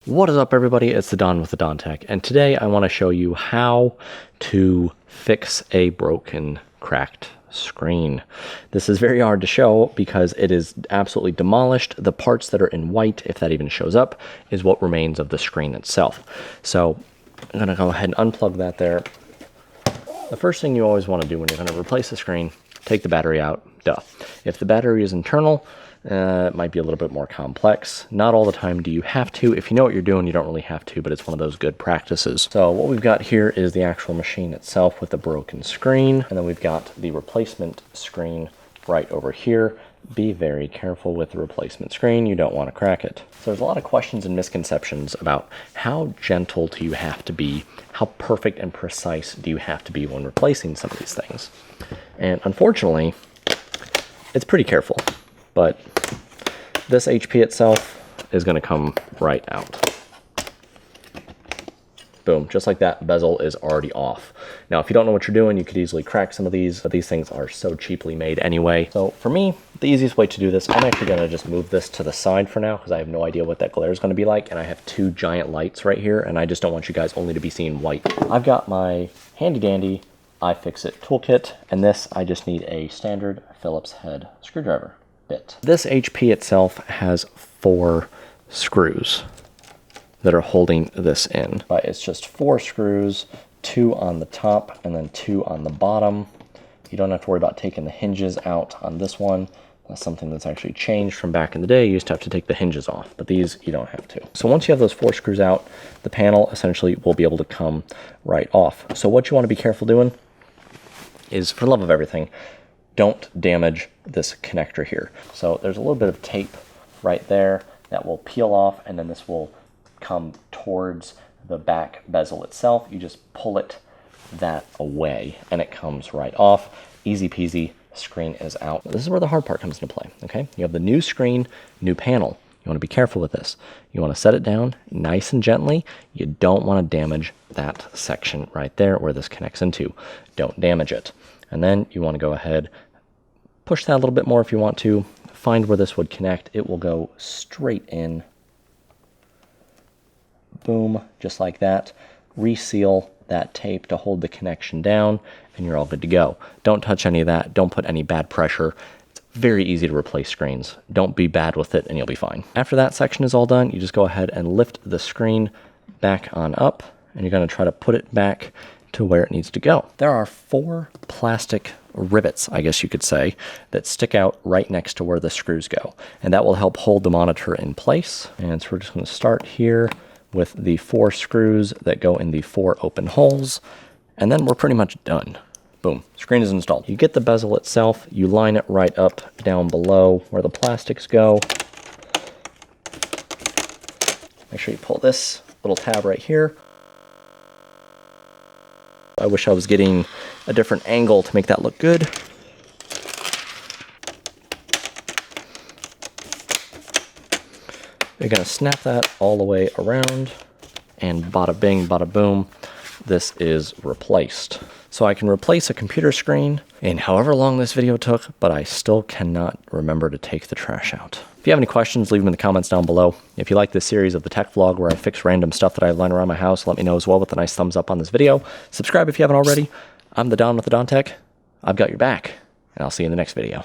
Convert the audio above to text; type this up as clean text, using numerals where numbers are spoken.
What is up, everybody? It's the Don with the Don Tech, and today I want to show you how to fix a broken, cracked screen. This is very hard to show because it is absolutely demolished. The parts that are in white, if that even shows up, is what remains of the screen itself. So I'm going to go ahead and unplug that there. The first thing you always want to do when you're going to replace the screen, take the battery out. Duh. If the battery is internal, it might be a little bit more complex. Not all the time do you have to. If you know what you're doing, you don't really have to, but it's one of those good practices. So what we've got here is the actual machine itself with the broken screen, and then we've got the replacement screen right over here. Be very careful with the replacement screen. You don't want to crack it. So there's a lot of questions and misconceptions about how gentle do you have to be, how perfect and precise do you have to be when replacing some of these things. And unfortunately, it's pretty careful. But this HP itself is going to come right out. Boom, just like that, bezel is already off. Now, if you don't know what you're doing, you could easily crack some of these, but these things are so cheaply made anyway. So for me, the easiest way to do this, I'm actually going to just move this to the side for now because I have no idea what that glare is going to be like, and I have two giant lights right here, and I just don't want you guys only to be seeing white. I've got my handy dandy iFixit toolkit, and this, I just need a standard Phillips head screwdriver bit. This HP itself has 4 screws that are holding this in, but it's just 4 screws, 2 on the top and then 2 on the bottom. You don't have to worry about taking the hinges out on this one. That's something that's actually changed from back in the day. You used to have to take the hinges off, but these you don't have to. So once you have those 4 screws out, the panel essentially will be able to come right off. So what you want to be careful doing is, for the love of everything, don't damage this connector here. So there's a little bit of tape right there that will peel off, and then this will come towards the back bezel itself. You just pull it that away and it comes right off. Easy peasy, screen is out. This is where the hard part comes into play, okay? You have the new screen, new panel. You want to be careful with this. You want to set it down nice and gently. You don't want to damage that section right there where this connects into. Don't damage it. And then you want to go ahead, push that a little bit more if you want to. Find where this would connect. It will go straight in. Boom, just like that. Reseal that tape to hold the connection down, and you're all good to go. Don't touch any of that. Don't put any bad pressure. It's very easy to replace screens. Don't be bad with it, and you'll be fine. After that section is all done, you just go ahead and lift the screen back on up, and you're going to try to put it back to where it needs to go. There are 4 plastic rivets, I guess you could say, that stick out right next to where the screws go, and that will help hold the monitor in place. And so we're just going to start here with the 4 screws that go in the 4 open holes, and then we're pretty much done. Boom, screen is installed. You get the bezel itself, you line it right up down below where the plastics go. Make sure you pull this little tab right here. I wish I was getting a different angle to make that look good. You're going to snap that all the way around, and bada bing, bada boom, this is replaced. So I can replace a computer screen in however long this video took, but I still cannot remember to take the trash out. If you have any questions, leave them in the comments down below. If you like this series of the tech vlog where I fix random stuff that I have lying around my house, let me know as well with a nice thumbs up on this video. Subscribe if you haven't already. I'm the Don with the Don Tech. I've got your back, and I'll see you in the next video.